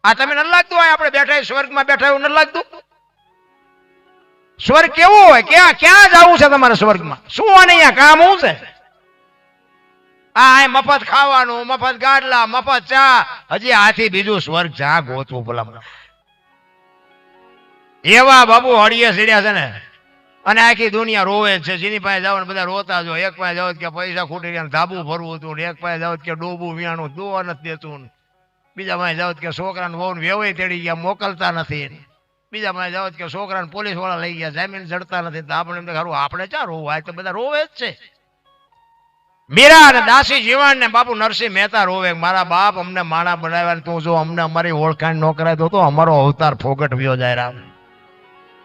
આ તમે નથી લાગતું હોય આપણે બેઠા સ્વર્ગમાં બેઠા એવું નથી લાગતું? સ્વર્ગ કેવું હોય? ક્યાં જવું છે તમારે સ્વર્ગમાં? શું અને અહીંયા કામ શું છે? આ મફત ખાવાનું, મફત ગાડલા, મફત ચા. હજી આથી બીજું સ્વર્ગ ચા ગોતવું ભલામણા. એવા બાબુ હળીએ સીડ્યા છે ને, અને આખી દુનિયા રોવે છે. જેની પાસે જાવ બધા રોતા જો. એક પાસે જાવ કે પૈસા ખૂટી ગયા, ધાબુ ભરવું હતું, એક પાસે જાવ કે ડોબું વિયાણું દોવા નથી દેતું, બીજા પાસે જાવ કે છોકરાને વહુ વેવાઈ તેડી ગયા મોકલતા નથી, બીજા પાસે જાવ કે છોકરાને પોલીસ વાળા લઈ ગયા જામીન જડતા નથી. આપણે એમ ખરું આપણે ક્યાં રોવું? આ તો બધા રોવે જ છે. મીરા અને દાસી જીવન ને બાપુ નરસિંહ મહેતા રોવે, મારા બાપ અમને માણા બનાવ્યા, તું જો અમને અમારી ઓળખાણ ન કરાય તો અમારો અવતાર ફોગટ વ્યો જાય. રામ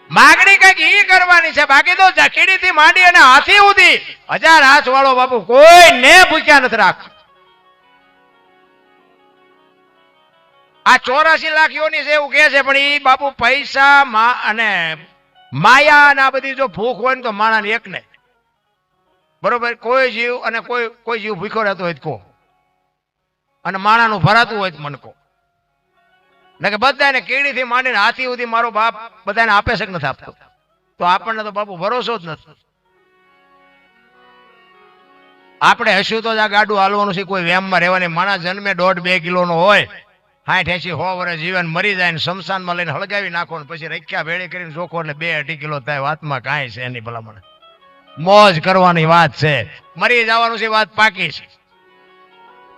માગણી કઈક ઈ કરવાની છે, બાકી તો જકીડી થી માંડી અને હાથી સુધી 1000 હાથ વાળો બાપુ કોઈ ને ભૂખ્યા નથી રાખ. આ 84 લાખ યોની છે એવું કે છે, પણ ઈ બાપુ પૈસા અને માયા અને આ બધી જો ભૂખ હોય ને તો માણા ને એક ને બરોબર. કોઈ જીવ અને કોઈ જીવ ભૂખ્યો રહેતો હોય કો, અને માણાનું ભરાતું હોય મન કો, કે બધાને કીડીથી માંડીને હાથી સુધી મારો બાપ બધાને આપે છે કે નથી આપતો? તો આપણને તો બાપુ ભરોસો જ નથી. આપણે હસ્યું તો જ આ ગાડું હાલવાનું છે, કોઈ વેમમાં રહેવાની. માણસ જન્મે 1.5-2 કિલોનો હોય, 60-80-100 વર્ષ જીવન મરી જાય ને શમશાનમાં લઈને હળગાવી નાખો ને પછી રખ્યા ભેળી કરીને ચોખ્ખો એટલે 2-2.5 કિલો થાય. વાતમાં કાંઈ છે એની ભલામણ. મોજ કરવાની વાત છે, મરી જવાનું છે વાત પાકી છે.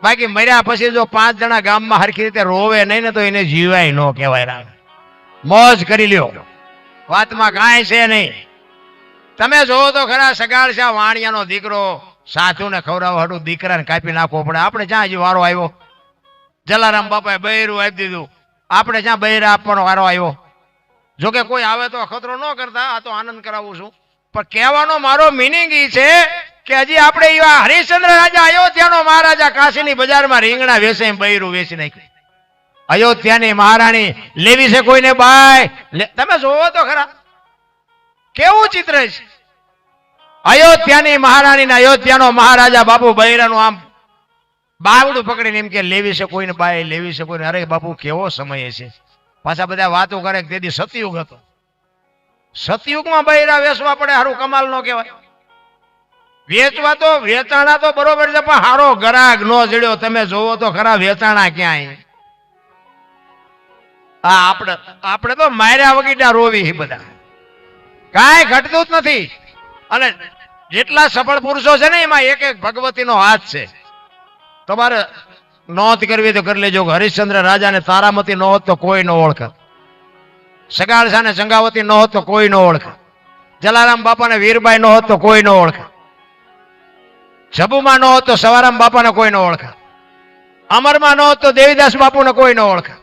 બાકી મર્યા પછી જો 5 જણા ગામમાં હરખી રીતે રોવે નહીં ને તો એને જીવાય ન કહેવાય. રામ મોજ કરી લ્યો, વાતમાં કાંઈ છે નહીં. તમે જોવો તો ખરા, સગાળ શાહ વાણિયાનો દીકરો સાધુને ખવડાવવા હાટુ દીકરાને કાપી નાખવો પડે. આપણે જ્યાં હજી વારો આવ્યો, જલારામ બાપાએ બૈરું આપી દીધું, આપણે જ્યાં બૈરા આપવાનો વારો આવ્યો. જોકે કોઈ આવે તો અખતરો ન કરતા, આ તો આનંદ કરાવું છું. પણ કહેવાનો મારો મિનિંગ ઈ છે કે હજી આપણે એવા હરિશ્ચંદ્ર રાજા અયોધ્યાનો મહારાજા કાશીની બજારમાં રીંગણા વેચે બૈરું વેચી નાખ્યું. અયોધ્યાની મહારાણી લેવી છે કોઈને બાય? તમે જોવો તો ખરા કેવું ચિત્ર છે. અયોધ્યાની મહારાણી ને અયોધ્યાનો મહારાજા બાપુ બૈરાનું આમ બાવડું પકડીને એમ કે લેવી છે કોઈને બાય, લેવી છે કોઈને. અરે બાપુ કેવો સમય છે. પાછા બધા વાતો કરે કે તેથી સતયુગ હતો. સતયુગમાં બૈરા વેચવા પડે, હારું કમાલ નો કહેવાય? વેચવા તો વેચાણા તો બરોબર છે, પણ હારો ગરાગ નો જડ્યો. તમે જોવો તો ખરા વેચાણા ક્યાંય. આપણે તો માર્યા વગીડા રોવી બધા, કાંઈ ઘટતું જ નથી. અને જેટલા સફળ પુરુષો છે ને એમાં એક ભગવતીનો હાથ છે. તમારે નોંધ કરવી તો કરી લેજો. હરિશ્ચંદ્ર રાજાને તારામતી ન હોત તો કોઈ ન ઓળખે, સગાળ શાહને ચંગાવતી ન હોત તો કોઈ ન ઓળખે, જલારામ બાપાને વીરબાઈ ન હોત તો કોઈ ન ઓળખે, જબુમાં ન હોત તો સવારામ બાપાને કોઈ ન ઓળખે, અમરમાં ન હોત તો દેવીદાસ બાપુને કોઈ ન ઓળખે.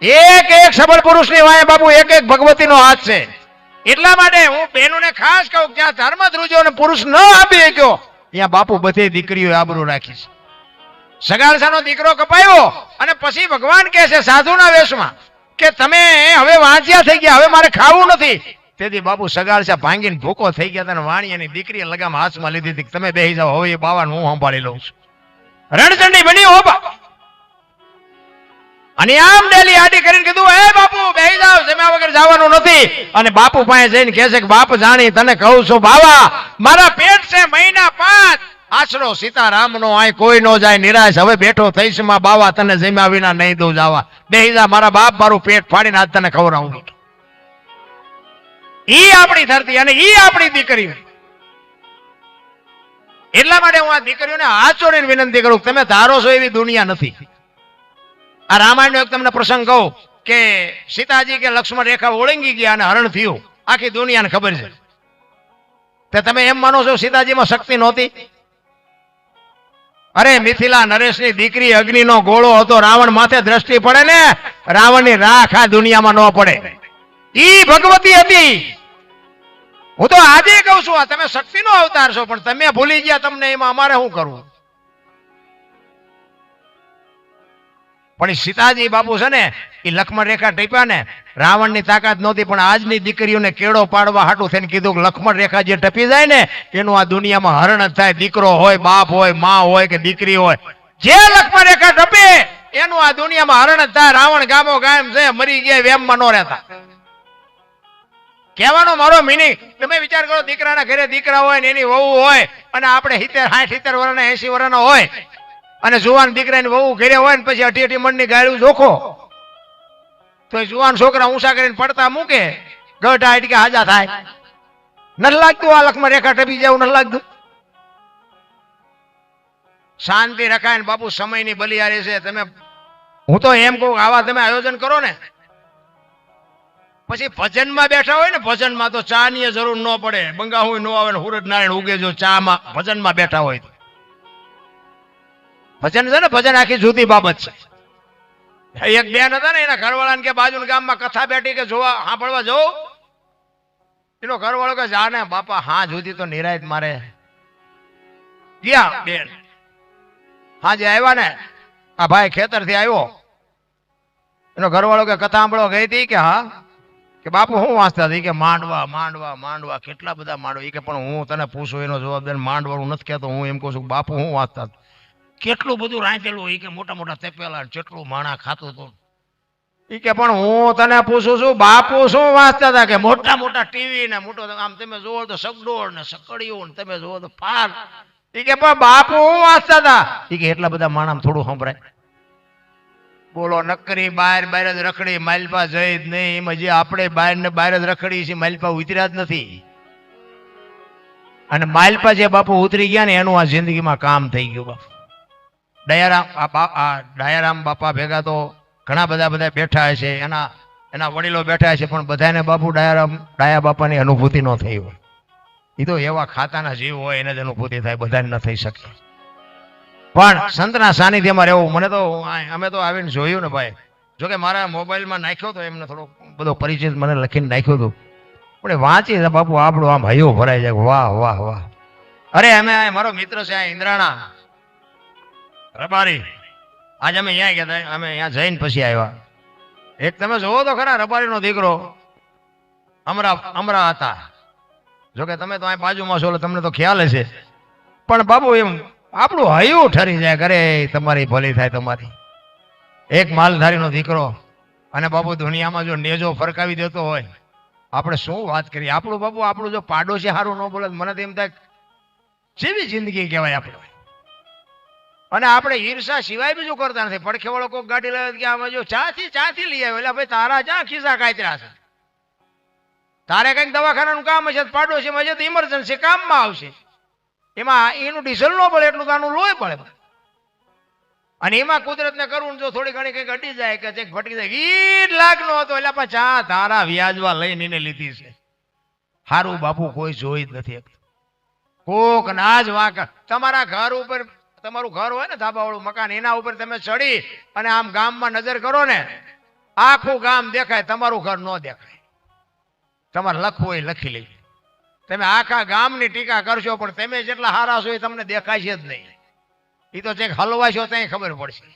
એક સબળ પુરુષની વાય બાપુ એક ભગવતીનો હાથ છે. એટલા માટે હું બહેનોને ખાસ કહું, જ્યાં ધર્મ ધ્રુજો પુરુષ ન આપી ગયો ત્યાં બાપુ બધી દીકરીઓ આબરૂ રાખી છે. સગાળ શાહનો દીકરો કપાયો અને પછી ભગવાન કહે છે સાધુના વેશમાં કે તમે હવે વાંચ્યા થઈ ગયા, હવે મારે ખાવું નથી. તેથી બાપુ સગાળ શાહ ભાંગીને ભૂકો થઈ ગયા હતા. વાણિયાની દીકરીએ લગામ હાથમાં લીધી હતી, તમે બેસી જાઓ, હવે એ બાવાને હું સંભાળી લઉં છું. રણચંડી બની હો બાપા. અને આમ ડેલી આડી કરીને કીધું, હે બાપુ બેસી જાઓ, જમ્યા વગર જવાનું નથી. અને બાપુ પાસે જઈને કહે છે કે બાપ જાણી તને કહું છું બાવા, મારા પેટ છે મહિના 5, આશરો સીતારામ નો આય કોઈ નો જાય નિરાશ. હવે બેઠો થઈશ માં બાવા, તને જમ્યા વિના નહીં દઉં જાવા. બેસી જા, મારા બાપ મારું પેટ ફાડીને આજ તને ખવડાવું. ઈ આપણી ધરતી અને ઈ આપણી દીકરી. એટલા માટે હું આ દીકરીઓને હાથ જોડીને વિનંતી કરું, તમે ધારો છો એવી દુનિયા નથી. આ રામાયણનો એક તમને પ્રસંગ કહું કે સીતાજી કે લક્ષ્મણ રેખા ઓળંગી ગયા અને હરણ થયું, આખી દુનિયાને ખબર છે. તે તમે એમ માનો છો સીતાજીમાં શક્તિ નહોતી? અરે મિથિલા નરેશની દીકરી અગ્નિનો ગોળો હતો, રાવણ માથે દ્રષ્ટિ પડે ને રાવણની રાખ આ દુનિયામાં ન પડે. ઈ ભગવતી હતી. હું તો આજે કહું છું, તમે શક્તિનો અવતાર છો પણ તમે ભૂલી ગયા, તમને એમાં અમારે શું કરવું? પણ સીતાજી બાપુ છે ને એ લક્ષ્મણ રેખા ટીપ્યા ને, રાવણની તાકાત નહોતી, પણ આજની દીકરીઓને કેળો પાડવા હાટું થઈને કીધું કે લક્ષ્મણ રેખા જે ટપી જાય ને એનું આ દુનિયામાં હરણ જ થાય. દીકરો હોય, બાપ હોય, માં હોય કે દીકરી હોય, જે લક્ષ્મણ રેખા ટપે એનું આ દુનિયામાં હરણ જ થાય. રાવણ ગામો ગામ છે, મરી ગયા વેમમાં ન રહેતા. કહેવાનો મારો મિનિંગ તમે વિચાર કરો, દીકરાના ઘરે દીકરા હોય ને એની વહુ હોય, અને આપણે 70, 60 વર્ષના 80 વર્ષના હોય અને જુવાન દીકરાની વહુ ઘરે હોય ને પછી 80 મણની ગાળું જોખો તો જુવાન છોકરા ઊંચા કરીને પડતા મૂકે, ગઢા હાઈટ કે હાજા થાય. નથી લાગતું આ લક્ષ્મણ રેખા ટપી જવું? નથી લાગતું? શાંતિ રખાય ને બાપુ, સમયની બલિયારી છે. તમે હું તો એમ કહું, આવા તમે આયોજન કરો ને પછી ભજનમાં બેઠા હોય ને, ભજનમાં તો ચા ની જરૂર ન પડે, બંગાહું ન આવે ને સૂરજ નારાયણ ઉગે જો ચામાં ભજનમાં બેઠા હોય તો. ભજન છે ને, ભજન આખી જુદી બાબત છે. એક બેન હતા ને, એના ઘરવાળાને કે બાજુના ગામમાં કથા બેઠી કે જોવા સાંભળવા જવું. એનો ઘરવાળો કે જાને બાપા, હા જુદી તો નિરાયત મારે. ગયા બેન, હા જે આવ્યા ને આ ભાઈ ખેતર થી આવ્યો, એનો ઘરવાળો કે કથા સાંભળવા ગઈ હતી? કે હા. કે બાપુ હું વાંચતા હતી? કે માંડવા માંડવા માંડવા, કેટલા બધા માંડવા. એ કે પણ હું તને પૂછું એનો જવાબ દે, માંડવાનું નથી કહેતો. હું એમ કહું છું બાપુ હું વાંચતા, કેટલું બધું રાંચેલું. એ કે મોટા મોટા તેપેલા, જેટલું માણા ખાતું હતું. એ કે પણ હું તને પૂછું છું બાપુ શું વાંચતા હતા? કે મોટા મોટા ટીવી ને મોટો આમ તમે જોવો તો સગડોળ ને સકડિયું ને તમે જોવો તો ફાર. એ કે પણ બાપુ હું વાંચતા હતા? એ કે એટલા બધા માણા થોડું સંભળાય. બોલો, નકરી બહાર બહાર જ રખડી, માલપા જઈ જ નહીં. એમાં જે આપણે બહાર ને બહાર જ રખડી છે, માલપા ઉતર્યા જ નથી. અને માલપા જે બાપુ ઉતરી ગયા ને એનું આ જિંદગીમાં કામ થઈ ગયું. બાપુ દયારામ બાપા ભેગા તો ઘણા બધા બેઠા છે, એના વડીલો બેઠા છે, પણ બધાને બાપુ ડાયા બાપાની અનુભૂતિ ન થઈ હોય. એ તો એવા ખાતાના જીવ હોય એને જ અનુભૂતિ થાય, બધાને ન થઈ શકે. પણ સંતના સાનિધ્યમાં રહેવું, મને તો અમે તો આવીને જોયું ને ભાઈ. જોકે મારા મોબાઈલમાં નાખ્યો તો, એમને થોડો બધો પરિચય મને લખીને નાખ્યો હતો, પણ વાંચી બાપુ આપણું આમ હૈયો ભરાઈ જાય. વાહ વાહ વાહ. અરે અમે મારો મિત્ર છે આ ઇન્દ્રાણા રબારી, આજે અમે અહીંયા ગયા હતા, અમે અહીંયા જઈને પછી આવ્યા. એક તમે જોવો તો ખરા, રબારીનો દીકરો અમરા હતા. જોકે તમે તો અહીં બાજુમાં છો એટલે તમને તો ખ્યાલ હશે, પણ બાપુ એમ આપણું હૈયું ઠરી જાય. કરે તમારી ભલી થાય તમારી. એક માલધારીનો દીકરો, અને બાપુ દુનિયામાં જો નેજો ફરકાવી દેતો હોય, આપણે શું વાત કરીએ. આપણું બાપુ, આપણું જો પાડોશી સારું ન બોલે, મને તો એમ થાય જેવી જિંદગી કહેવાય આપણે. અને આપણે ઈર્ષા સિવાય બીજું કરતા નથી. પડખે વાળો કોઈક ગાડી લાવે કે આમાં જો ચાથી લઈ આવ્યો, એટલે ભાઈ તારા ચા ખિસ્સા કાતર્યા છે, તારે કંઈક દવાખાનાનું કામ હશે, પાડોશીમાં છે તો ઇમરજન્સી કામમાં આવશે. એમાં એનું ડીઝલ ન પડે એટલું તો આનું લોહી પડે. અને એમાં કુદરતને કરવું જો થોડી ઘણી કંઈક અડી જાય કે કંઈક ફટી જાય, 20 લાખનો હતો એટલે પણ ચા તારા વ્યાજવા લઈને એને લીધી છે. હારું બાપુ કોઈ જોઈ જ નથી. કોક ના જ વાંક. તમારા ઘર ઉપર, તમારું ઘર હોય ને ધાબાવાળું મકાન, એના ઉપર તમે ચડી અને આમ ગામમાં નજર કરો ને, આખું ગામ દેખાય, તમારું ઘર ન દેખાય. તમારે લખવું હોય લખી લઈ. તમે આખા ગામની ટીકા કરશો પણ તમે જેટલા હારા છો એ તમને દેખાય છે જ નહીં. એ તો ચેક હલવાશો ત્યાં ખબર પડશે.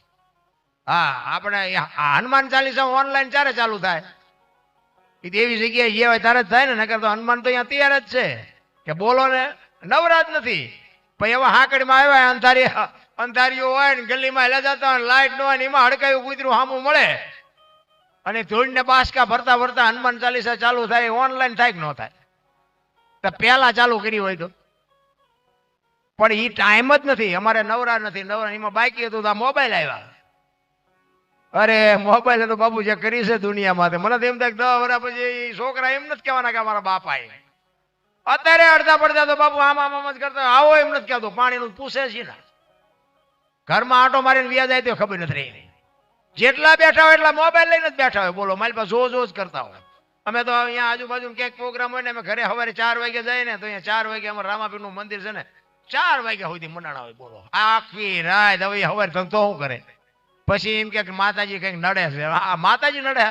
હા, આપણે હનુમાન ચાલીસા ઓનલાઈન ચારે ચાલુ થાય, એ તો એવી જગ્યાએ જે હોય ત્યારે જ થાય ને. નકર તો હનુમાન તો અહીંયા તૈયાર જ છે કે બોલો ને, નવરાત નથી. પછી એવા હાકડીમાં આવ્યા, અંધારીઓ હોય ને, ગલીમાં હેલા જતા હોય, લાઈટ ન હોય ને, એમાં હડકાયું કૂતરું સામું મળે અને ધૂળને બાસકા ભરતા ભરતા હનુમાન ચાલીસા ચાલુ થાય. ઓનલાઈન થાય કે ન થાય? તો પહેલા ચાલુ કરી હોય તો, પણ એ ટાઈમ જ નથી. અમારે નવરા નથી. નવરા એમાં બાકી હતું તો આ મોબાઈલ આવ્યા. અરે મોબાઈલ તો બાપુ જે કરી છે દુનિયામાં, મને તો એમ થાય 10 વર્ષ પછી છોકરા એમ નથી કહેવાના કે અમારા બાપા અત્યારે અડધા પડધા તો બાપુ આમ આમ આમ જ કરતા હોય. આવો એમ નથી કહેતો, પાણીનું પૂછે છે ને. ઘરમાં આંટો મારીને વ્યાજ જાય તો ખબર નથી રહી. જેટલા બેઠા હોય એટલા મોબાઈલ લઈને જ બેઠા હોય. બોલો, મારી પાસે જો જ કરતા હોય. અમે તો અહીંયા આજુબાજુ ક્યાંક પ્રોગ્રામ હોય ને, અમે ઘરે સવારે 4 વાગે જાય ને, તો અહીંયા 4 વાગે અમારે રામાપીરનું મંદિર છે ને, 4 વાગ્યા સુધી મંડાણા હોય. બોલો, આખી રાત. હવે સવારે ધંધો શું કરે? પછી એમ કે માતાજી કંઈક નડે છે. આ માતાજી નડે?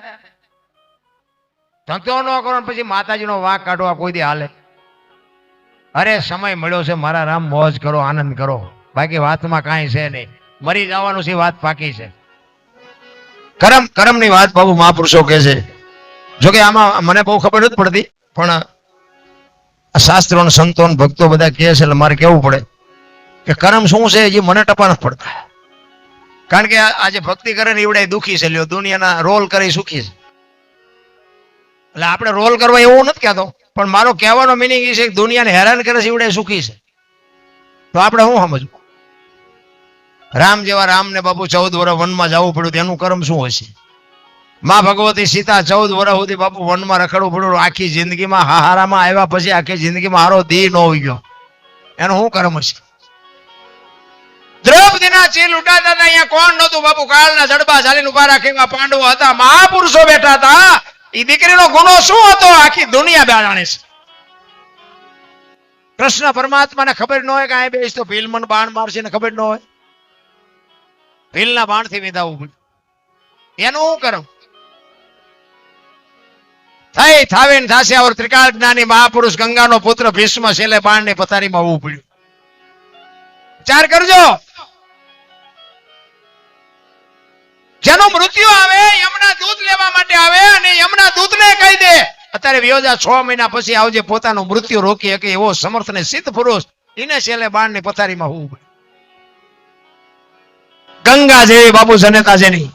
ધંધો ન કરો ને પછી માતાજીનો વાંક કાઢવા કોઈ દી હાલે? અરે સમય મળ્યો છે મારા રામ, મોજ કરો, આનંદ કરો. બાકી વાતમાં કાંઈ છે નહીં. મરી જવાનું છે, વાત પાકી છે. કરમની વાત બાબુ મહાપુરુષો કહે છે. જોકે આમાં મને બહુ ખબર નથી પડતી, પણ શાસ્ત્રો ને સંતો ને ભક્તો બધા કહે છે એટલે મારે કહેવું પડે કે કરમ શું છે એ મને ટપા નથી પડતા. કારણ કે આજે ભક્તિ કરે ને એવડે દુઃખી છે. લ્યો, દુનિયાના રોલ કરી સુખી છે. એટલે આપણે રોલ કરવા એવું નથી કહેતો, પણ મારો કહેવાનો મિનિંગ એ છે કે દુનિયાને હેરાન કરે છે એવડે સુખી છે. તો આપણે શું સમજવું? રામ જેવા રામને બાપુ 14 વર્ષ વનમાં જવું પડ્યું, તેનું કર્મ શું હશે? માં ભગવતી સીતા 14 વર્ષ સુધી બાપુ વનમાં રખડવું પડ્યું. આખી જિંદગીમાં હારામાં આવ્યા પછી આખી જિંદગીમાં હારો દી ન હોઈ ગયો, એનું શું કર્મ હશે? દ્રૌપદીના ચીલ ઉડાતા હતા, અહીંયા કોણ નહોતું બાપુ? કાળના જડબા ચાલીને ઉભા રાખેવા પાંડવો હતા, મહાપુરુષો બેઠા હતા. એ દીકરીનો ગુનો શું હતો આખી દુનિયા જાણે છે. કૃષ્ણ પરમાત્માને ખબર ન હોય કે આ બેસ તો ભીલ મને બાણ મારશે ને ખબર ન હોય? ભીલના બાણથી વિધાવું પડ્યું. એનું શું કરમ? થઈ થાવે ને થાશે ઓર ત્રિકાળ જ્ઞાની મહાપુરુષ ગંગાનો પુત્ર ભીષ્મ છેલ્લે બાણની પથારીમાં આવવું પડ્યું. વિચાર કરજો. જેનું મૃત્યુ આવે યમના દૂત લેવા માટે આવે અને યમના દૂતને કહી દે અત્યારે વિયોજા 6 મહિના પછી આવજે, પોતાનું મૃત્યુ રોકી શકે એવો સમર્થ ને સિદ્ધ પુરુષ, એને છેલ્લે બાણની પથારીમાં હોવું પડ્યું. ગંગા જેવી બાપુ જનતા જેની,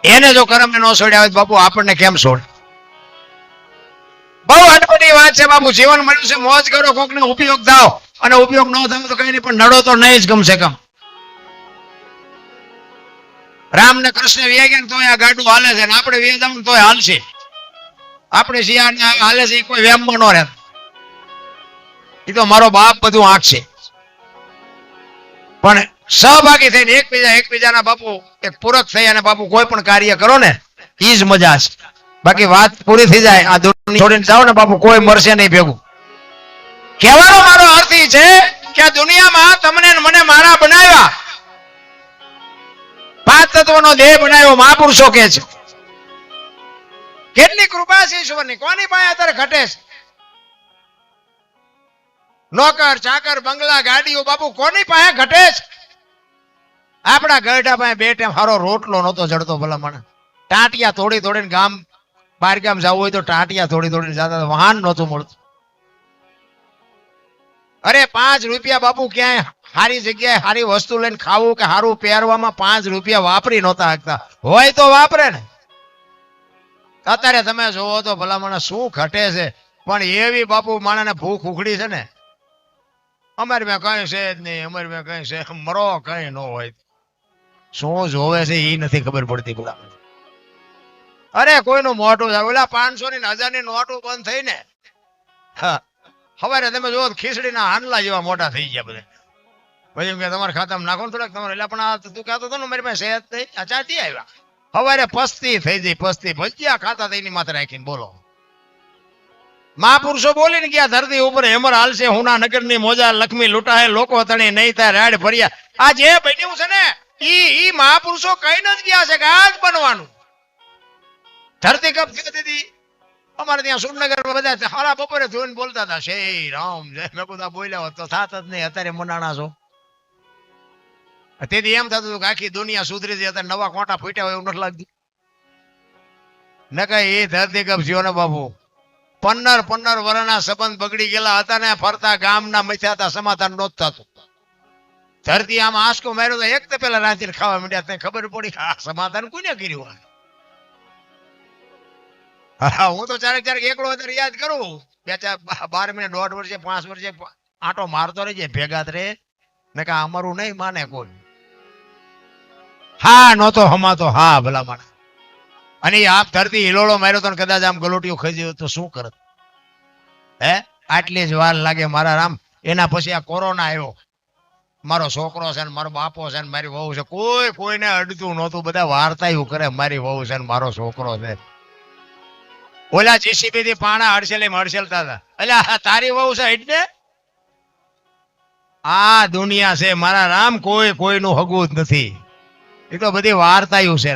એને જો કરમને ન છોડ્યા હોય બાપુ આપણને કેમ છોડે? બહુ અટપટી વાત છે બાપુ. જીવન મળ્યું છે, મોજ કરો, કોકને ઉપયોગ થાવ, અને ઉપયોગ ન થાવ તો કઈ નહીં, પણ નડો તો નહીં જ કમસે કમ. રામ ને કૃષ્ણ વ્યા ગયા તો આ ગાડું હાલે છે, ને આપણે વ્યા જાવ તો હાલશે. આપણે શિયા હાલે છે કોઈ વેમમાં ન રહે. એ તો મારો બાપ બધું આંખ છે. પણ સહભાગી થઈને એકબીજાના બાપુ એક પૂરક થઈ અને બાપુ કોઈ પણ કાર્ય કરો ને એ જ મજા છે. બાકી વાત પૂરી થઈ જાય, આ દુનિયા છોડીને જાઓ ને બાપુ, કોઈ મરશે નહીં ભેગું. કહેવાનો મારો અર્થ એ છે કે આ દુનિયામાં તમને મને મારા બનાવ્યા, 5 તત્વનો દેહ બનાવ્યો, મહાપુરુષો કહે છે. કેટલી કૃપા છે ઈશ્વરની, કોની પાસે અત્યારે ઘટે છે? નોકર ચાકર બંગલા ગાડીઓ બાપુ કોની પાસે ઘટે છે? આપણા ગરડા પાસે 2 ટાઈમ હારો રોટલો નહોતો જડતો. ભલામણ ટાંટિયા થોડીને ગામ બહાર ગામ જવું હોય તો ટાંટિયા થોડીને જતા, વાહન નહોતું મળતું. અરે 5 રૂપિયા બાપુ ક્યાંય સારી જગ્યાએ સારી વસ્તુ લઈને ખાવું કે સારું પહેરવામાં 5 રૂપિયા વાપરી નહોતા શકતા. હોય તો વાપરે ને. અત્યારે તમે જોવો તો ભલામણ શું ઘટે છે, પણ એવી બાપુ માણસને ભૂખ ઉખડી છે ને. અમારી મેં કઈ છે જ નહીં, અમારી મેં કઈ છે, મરો કઈ ન હોય. શું જોવે છે એ નથી ખબર પડતી. બોલા અરે કોઈનું મોટું છે, ઓલા 500 ની 1000 ની નોટો બંધ થઈ ને, સવારે તમે જોવો ખીચડીના હાંડલા જેવા મોટા થઈ ગયા બધા. પછી કે તમારા ખાતામાં નાખો ને થોડાક તમારે. એટલે પણ આ તું કહેતો હતો ને મારી પાસે સેહત નહીં, આ ચાતી આવ્યા સવારે પસ્તી થઈ જાય, પસ્તી ભજીયા ખાતા થઈને માથે રાખીને. બોલો, મહાપુરુષો બોલીને ગયા ધરતી ઉપર હેમર હાલશે, હુના નગર ની મોજા લક્ષ્મી લૂંટાય, લોકો તણી નહીં થાય રાડ ભર્યા. આ જે બન્યું છે ને ઈ મહાપુરુષો કઈ જ ગયા છે કે આ જ બનવાનું. ધરતી કપ થતી હતી અમારે ત્યાં સુરનગર બધા હારા બપોરે જોઈને બોલતા હતા, શ્રી રામ જય. મેં બધા બોલ્યા હોત તો થાત જ નહીં. અત્યારે મનાણા છો. તેથી એમ થતું કે આખી દુનિયા સુધરી છે, અત્યારે નવા કોટા ફૂટ્યા હોય એવું નથી લાગતું. ન કઈ એ ધરતી કપ થયો ને બાપુ. 15 વર્ષના સંબંધ બગડી ગયેલા હતા ને, ફરતા ગામના મથ્યા હતા, સમાધાન નહોતું થતું. ધરતી આમ આંસકો માર્યો તો એક તો પેલા રાંધીને ખાવા માંડ્યા, તને ખબર પડી આ સમાધાન કોને કર્યું? હા, હું તો ક્યારેક એકલો અત્યારે યાદ કરું, 12 મહિને 1.5 વર્ષે 5 વર્ષે આંટો મારતો રહેજે ભેગા રે ને કે અમારું નહીં માને કોઈ. હા નહોતો હમાતો. હા ભલા માણે. અને આપ ધરતી હિલોળો માર્યો તો કદાચ આમ ગલોટીઓ ખાઈ જાય તો શું કરત? હે આટલી જ વાર લાગે મારા રામ. એના પછી આ કોરોના આવ્યો. મારો છોકરો છે ને મારો બાપો છે ને મારી વહુ છે, કોઈને અડતું નહોતું. બધા વાર્તાયું કરે મારી વહુ છે ને મારો છોકરો છે. ઓલા જીસીબી થી પાણા હડસેલતા હતા. એટલે તારી વહુ છે એટલે આ દુનિયા છે મારા રામ. કોઈનું હગું જ નથી. એ તો બધી વાર્તાયું છે.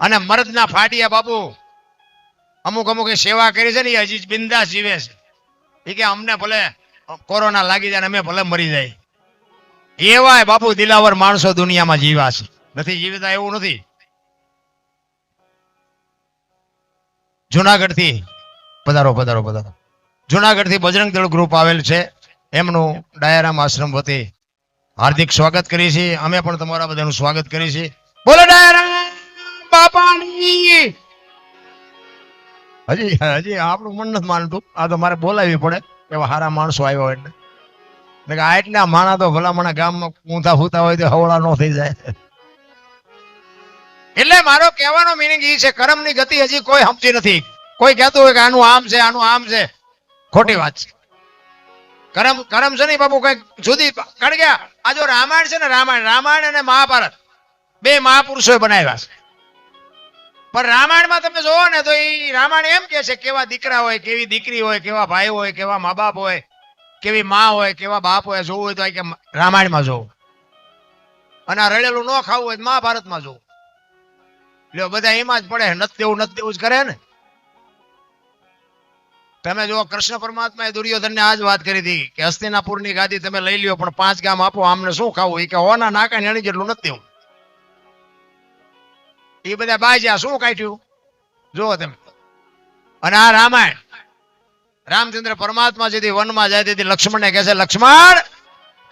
અને મર્દના ફાટિયા બાપુ અમુક સેવા કરી છે ને એ હજી બિંદાસ જીવે છે. એ કે અમને ભલે કોરોના લાગી જાય ને અમે ભલે મરી જાય. એવાય બાપુ દિલાવર માણસો દુનિયામાં જીવા છે. નથી જીવતા એવું નથી. જુનાગઢ થી પધારો. જુનાગઢ થી બજરંગ દળ ગ્રુપ આવેલ છે. એમનું ડાયારામ આશ્રમ વતી હાર્દિક સ્વાગત કરીએ છીએ. અમે પણ તમારા બધાનું સ્વાગત કરીએ છીએ. બોલો ડાયારામ બાપાની. હજી આપણું મન નથી માનતું. આ તો મારે બોલાવી પડે એવા સારા માણસો આવ્યો એટલે આટલા માણા તો ભલામણા ગામમાં ઊંધા ફૂતા હોય તો હવળા નો થઈ જાય. એટલે મારો કહેવાનો મિનિંગ એ છે, કર્મની ગતિ હજી કોઈ સમજી નથી. કોઈ કહેતું હોય કે આનું આમ છે, ખોટી વાત છે. કરમ છે નહીં બાપુ કઈક જુદી. કારણ કે આ જો રામાયણ છે ને, રામાયણ અને મહાભારત બે મહાપુરુષોએ બનાવ્યા છે. પણ રામાયણમાં તમે જોવો ને તો એ રામાયણ એમ કે છે કેવા દીકરા હોય, કેવી દીકરી હોય, કેવા ભાઈ હોય, કેવા મા બાપ હોય, કેવી માં હોય, કેવા બાપ હોય. જોવું હોય તો કે રામાયણમાં જોવું. અને આ રડેલું ન ખાવું હોય તો મહાભારતમાં જોવું. લ્યો બધા એમાં જ પડે. નથી દેવું જ કરે ને. તમે જો કૃષ્ણ પરમાત્માએ દુર્યોધનને આ જ વાત કરી હતી કે હસ્તિનાપુરની ગાદી તમે લઈ લ્યો પણ 5 ગામ આપો, આમને શું ખાવું? એ કે હોના નાકા એની જેટલું નથી દેવું. એ બધા બાજ્યા. શું કાઢ્યું જુઓ તમે. અને આ રામાયણ રામચંદ્ર પરમાત્મા જેથી વનમાં જાય તેથી લક્ષ્મણને કહે છે, લક્ષ્મણ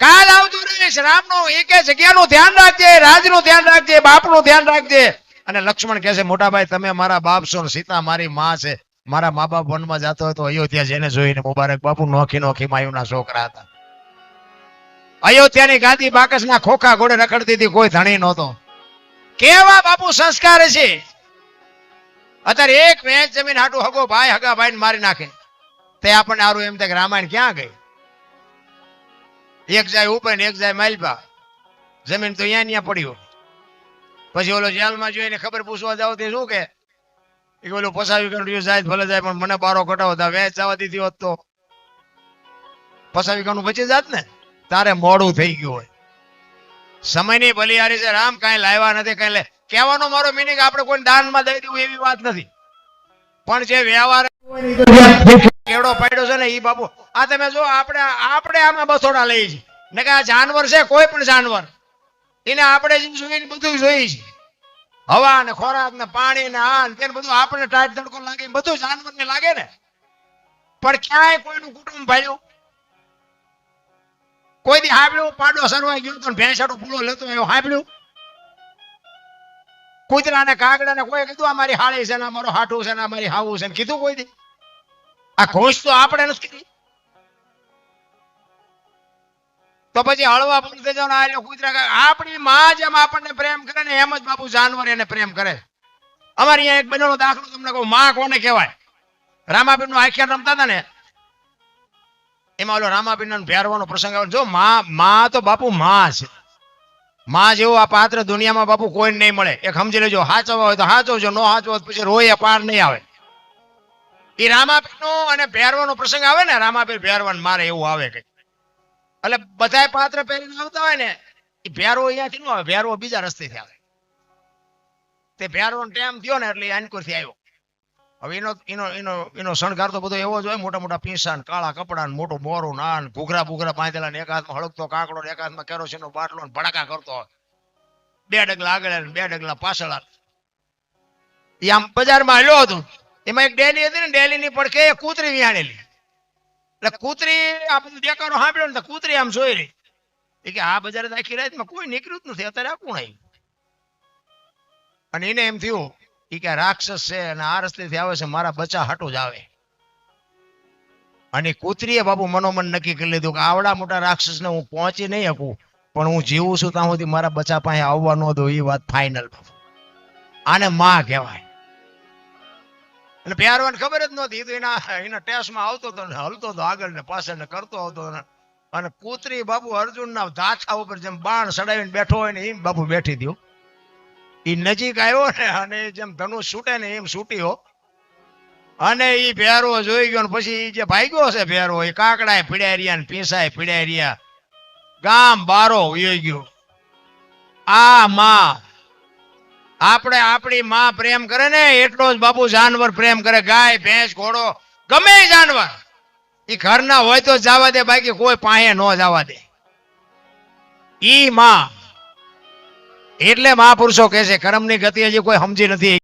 કાલ આવતું રહીશ. રામનું એક જગ્યાનું ધ્યાન રાખજે, રાજનું ધ્યાન રાખજે, બાપનું ધ્યાન રાખજે. અને લક્ષ્મણ કહે છે, મોટા ભાઈ તમે મારા બાપ છો ને સીતા મારી માં છે. મારા મા બાપ વનમાં જતો હોય તો અયોધ્યા જેને જોઈને મુબારક. બાપુ નોખી માયુના છોકરા હતા. અયોધ્યાની ગાદી બાકસના ખોખા ઘોડે રખડતી હતી, કોઈ ધણી નહોતો. કેવા બાપુ સંસ્કાર છે. અત્યારે એક વેચ જમીન હાટું હગો ભાઈ હગા ભાઈ મારી નાખે. તે આપણને આરું એમ થાય કે રામાયણ ક્યાં ગઈ? એક જાય ઉપર ને એક જાય માલપા. જમીન તો અહીંયા પડ્યું. પછી ઓલો જેલમાં જોઈને ખબર પૂછવા જાવ તે શું કે ઓલું પસાવી કાઢ્યું જાય ભલે જાય પણ મને બારો કટાવો તા વેચ જવા દીધી હોત તો પસાવી કાઢું બચી જાત ને. તારે મોડું થઈ ગયું હોય. સમયની બલિહારી છે. રામ કાંઈ લાવ્યા નથી. કાંઈ કહેવાનો મારો મિનિંગ આપણે કોઈ દાનમાં દઈ દેવું એવી વાત નથી. પણ જે વ્યવહાર કેવડો પાડ્યો છે ને એ બાપુ આ તમે જો આપણે આમાં બસોડા લઈએ છીએ ને કે આ જાનવર છે. કોઈ પણ જાનવર એને આપણે જોઈને બધું જોઈએ છીએ. હવા ને ખોરાક ને પાણી ને આ ને બધું આપણે ટાઈટ તડકો લાગે બધું જાનવર ને લાગે ને. પણ ક્યાંય કોઈનું કુટુંબ ભાડ્યું? કોઈ દી હાંભળ્યું? પાડો સરવાઈ ગયો તો ભેંસાડો પૂળો લેતો એવો હાંભળ્યું? કૂતરા ને કાગડા ને કોઈ કીધું અમારી હાળી છે ને અમારો હાઠું છે ને અમારી હાવું છે ને કીધું કોઈ દી? આ ઘોષ તો આપણે નથી કરી. તો પછી હળવા પૂરતે જાવ ને કૂતરા. આપણી માં જેમ આપણને પ્રેમ કરે ને એમ જ બાપુ જાનવર એને પ્રેમ કરે. અમારે અહીંયા એક બનેલો દાખલો તમને કહું. માં કોને કહેવાય? રામાપીર નું આખ્યાન રમતા હતા ને એમાં ઓલો રામાપીર નો ભેરવાનો પ્રસંગ આવે. જો માં તો બાપુ માં છે. માં જેવો આ પાત્ર દુનિયામાં બાપુ કોઈ નહીં મળે. એક સમજી લેજો. હાચવા હોય તો હાચવજો, નો હાચવો પછી રોય પાર નહીં આવે. એ રામાપીર નો અને ભેરવાનો પ્રસંગ આવે ને રામાપીર ભેરવાન મારે એવું આવે કઈ. એટલે બધા પાત્ર પહેરીને આવતા હોય ને એ ભેરવો અહીંયાથી ન આવે. ભેરવો બીજા રસ્તેથી આવે. તે ભેરવો ટાઈમ થયો ને એટલે આનકોર થી આવ્યો. હવે એનો શણગાર તો બધો એવો જ હોય. મોટા મોટા પીંસા કાળા કપડા મોટું મોરું નાન ઘૂઘરા બાંધેલા ને એક હાથમાં હળગતો કાંકડો ને એક હાથમાં કેરોસીન નો બાટલો ને ભડાકા કરતો હોય. 2 ડગલા આગળ ને 2 ડગલા પાછળ. એ આમ બજારમાં હાલ્યો હતો. એમાં એક ડેલી હતી ને ડેલી ની પડખે કૂતરી વિહાણેલી. એટલે કૂતરી આ બધું દેખાડો સાંભળ્યો ને તો કૂતરી આમ જોઈ રહી. એ કે આ બજારે આખી રાતમાં કોઈ નીકળ્યું જ નથી. અત્યારે આ કોણ આવ્યું? અને એને એમ થયું એ કે રાક્ષસ છે અને આ રસ્તેથી આવે છે મારા બચ્ચા હાટું જ આવે. અને કૂતરીએ બાપુ મનોમન નક્કી કરી લીધું કે આવડા મોટા રાક્ષસ ને હું પહોંચી નહીં શકું પણ હું જીવું છું ત્યાં સુધી મારા બચ્ચા પાસે આવવા ન દો. એ વાત ફાઇનલ. આને માં કહેવાય. એટલે પ્યારવાને ખબર જ નહોતી. એ તો એના ટેસ્ટમાં આવતો હતો ને હલતો હતો આગળ ને પાછળ ને કરતો હતો ને. અને કૂતરી બાપુ અર્જુનના ધાછા ઉપર જેમ બાણ સડાવીને બેઠો હોય ને એમ બાપુ બેઠી દઉં. એ નજીક આવ્યો ને અને જેમ ધનુષ છૂટે ને એમ છૂટ્યો અને એ ભેરો જોઈ ગયો ને પછી ઈ જે ભાગ્યો છે ભેરો એ કાકડાએ પીડ્યા રહ્યા ને પીસાએ પીડ્યા રહ્યા. ગામ બારો વયો ગયો. આ માં આપણે આપણી માં પ્રેમ કરે ને એટલો જ બાપુ જાનવર પ્રેમ કરે. ગાય ભેંસ ઘોડો ગમે એ જાનવર એ ઘરના હોય તો જવા દે, બાકી કોઈ પાસે ન જવા દે. ઈ માં એટલે મહાપુરુષો કહે છે કર્મની ગતિ હજી કોઈ સમજી નથી.